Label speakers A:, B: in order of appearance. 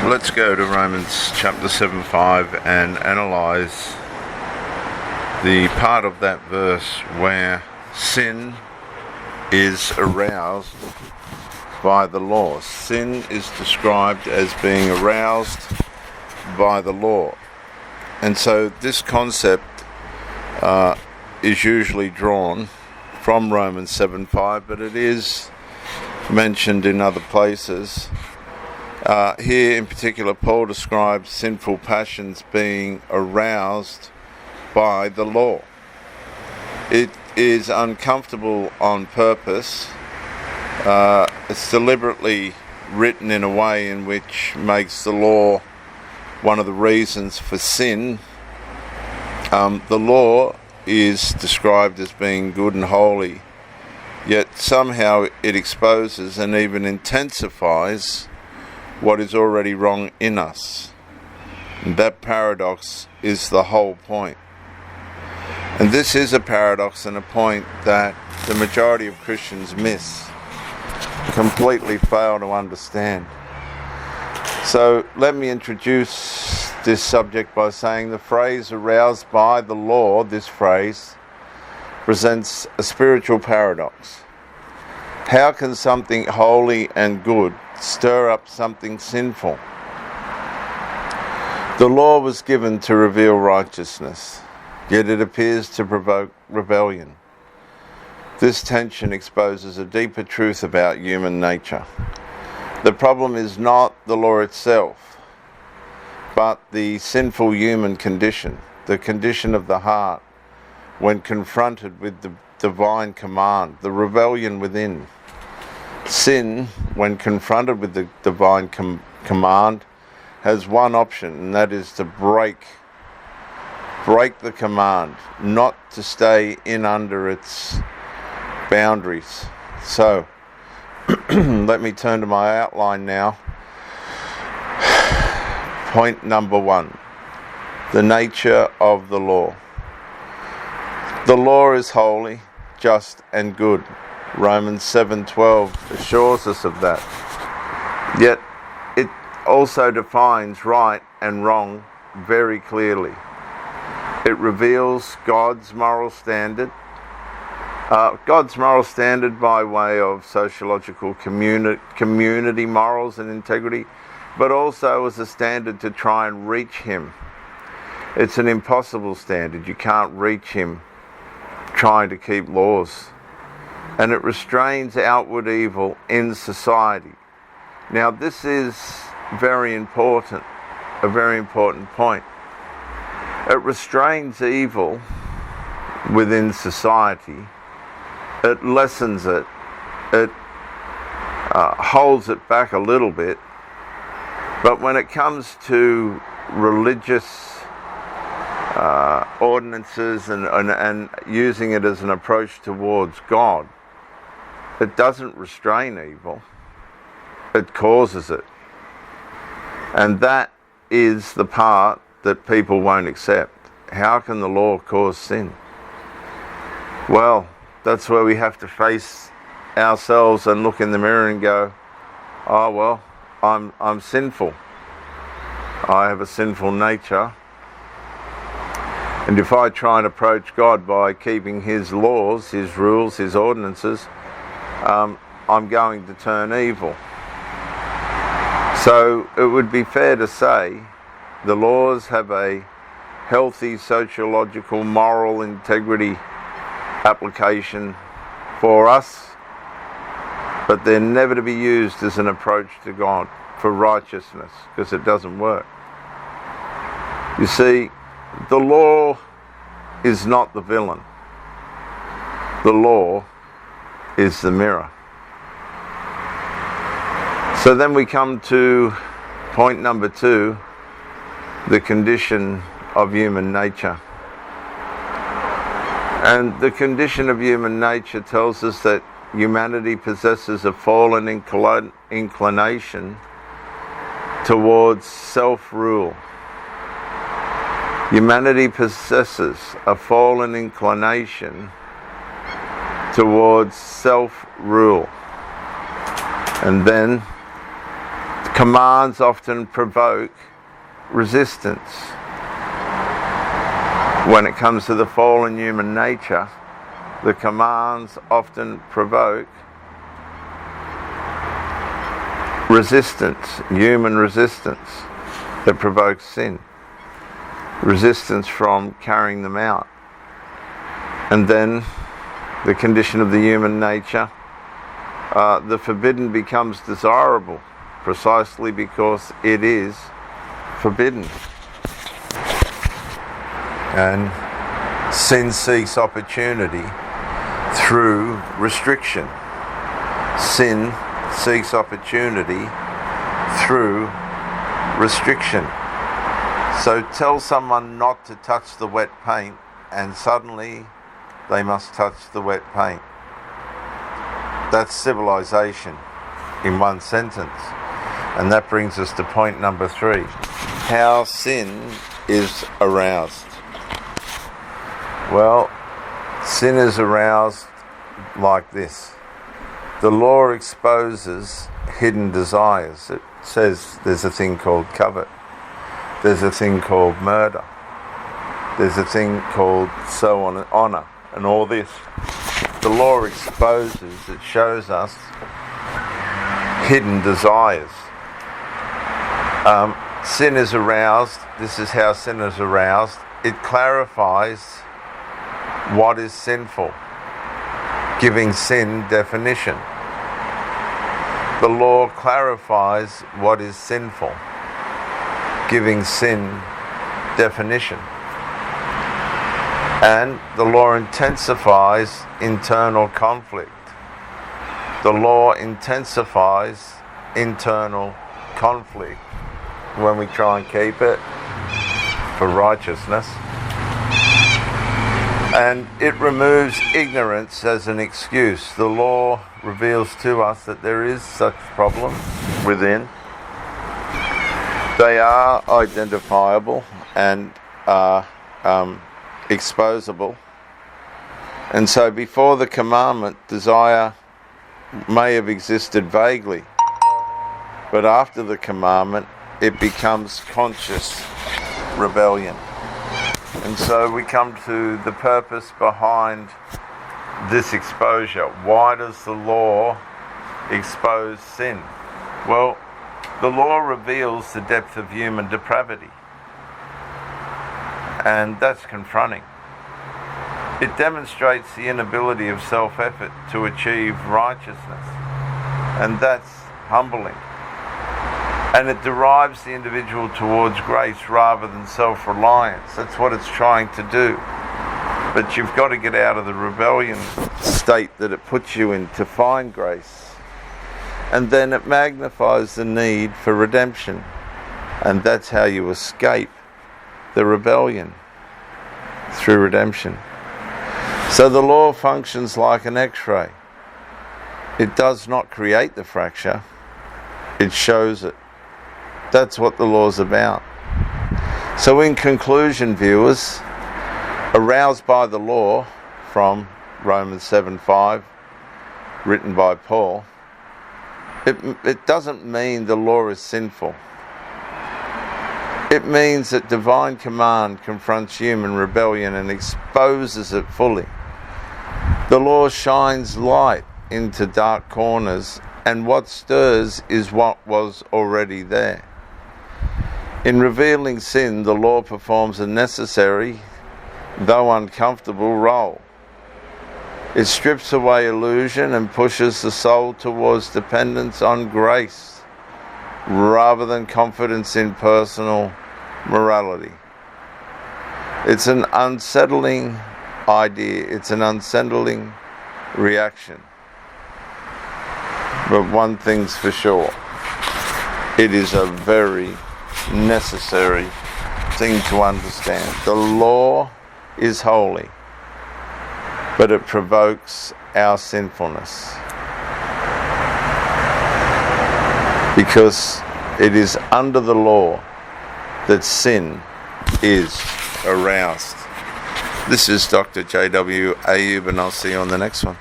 A: Let's go to Romans chapter 7:5 and analyze the part of that verse where sin is aroused by the law. Sin is described as being aroused by the law. And so this concept is usually drawn from Romans 7:5, but it is mentioned in other places. Here in particular, Paul describes sinful passions being aroused by the law. It is uncomfortable on purpose. It's deliberately written in a way in which makes the law one of the reasons for sin. The law is described as being good and holy, yet somehow it exposes and even intensifies what is already wrong in us. And that paradox is the whole point. And this is a paradox and a point that the majority of Christians miss, completely fail to understand. So let me introduce this subject by saying the phrase aroused by the law, this phrase, presents a spiritual paradox. How can something holy and good stir up something sinful? The law was given to reveal righteousness, yet it appears to provoke rebellion. This tension exposes a deeper truth about human nature. The problem is not the law itself, but the sinful human condition, the condition of the heart when confronted with the divine command, the rebellion within. Sin, when confronted with the divine command, has one option, and that is to break the command, not to stay in under its boundaries. So, let me turn to my outline now. Point number 1, the nature of the law. The law is holy, just, and good. Romans 7:12 assures us of that. Yet it also defines right and wrong very clearly. It reveals God's moral standard. God's moral standard by way of sociological community morals and integrity, but also as a standard to try and reach Him. It's an impossible standard. You can't reach Him trying to keep laws. And it restrains outward evil in society. Now this is very important, a very important point. It restrains evil within society. It lessens it. It holds it back a little bit. But when it comes to religious ordinances and using it as an approach towards God, it doesn't restrain evil, it causes it. And that is the part that people won't accept. How can the law cause sin? Well, that's where we have to face ourselves and look in the mirror and go, oh well, I'm sinful. I have a sinful nature. And if I try and approach God by keeping His laws, His rules, His ordinances, I'm going to turn evil. So it would be fair to say the laws have a healthy sociological, moral integrity application for us, but they're never to be used as an approach to God for righteousness, because it doesn't work. You see, the law is not the villain. The law is the mirror. So then we come to point number 2, the condition of human nature. And the condition of human nature tells us that humanity possesses a fallen inclination towards self-rule. Humanity possesses a fallen inclination towards self-rule. And then Commands often provoke resistance. When it comes to the fallen human nature, the commands often provoke resistance, human resistance that provokes sin, resistance from carrying them out. And then the condition of the human nature, the forbidden becomes desirable precisely because it is forbidden. And sin seeks opportunity through restriction. Sin seeks opportunity through restriction. So tell someone not to touch the wet paint, and suddenly they must touch the wet paint. That's civilization in one sentence. And that brings us to point number 3. How sin is aroused. Well, sin is aroused like this. The law exposes hidden desires. It says there's a thing called covet. There's a thing called murder. There's a thing called so on, honor, and all this. The law exposes, it shows us hidden desires. Sin is aroused. This is how sin is aroused. It clarifies what is sinful, giving sin definition. The law clarifies what is sinful, giving sin definition. And the law intensifies internal conflict. The law intensifies internal conflict when we try and keep it for righteousness. And it removes ignorance as an excuse. The law reveals to us that there is such problem within. They are identifiable and are exposable. And so before the commandment, desire may have existed vaguely. But after the commandment, it becomes conscious rebellion. And so we come to the purpose behind this exposure. Why does the law expose sin? Well, the law reveals the depth of human depravity. And that's confronting. It demonstrates the inability of self-effort to achieve righteousness. And that's humbling. And it derives the individual towards grace rather than self-reliance. That's what it's trying to do. But you've got to get out of the rebellion state that it puts you in to find grace. And then it magnifies the need for redemption. And that's how you escape the rebellion, through redemption. So the law functions like an X-ray. It does not create the fracture, it shows it. That's what the law's about. So in conclusion, viewers, aroused by the law from Romans 7:5, written by Paul, it doesn't mean the law is sinful. It means that divine command confronts human rebellion and exposes it fully. The law shines light into dark corners, and what stirs is what was already there. In revealing sin, the law performs a necessary, though uncomfortable, role. It strips away illusion and pushes the soul towards dependence on grace, rather than confidence in personal morality. It's an unsettling idea, it's an unsettling reaction. But one thing's for sure, it is a very necessary thing to understand. The law is holy, but it provokes our sinfulness. Because it is under the law that sin is aroused. This is Dr. J.W. Ayub, and I'll see you on the next one.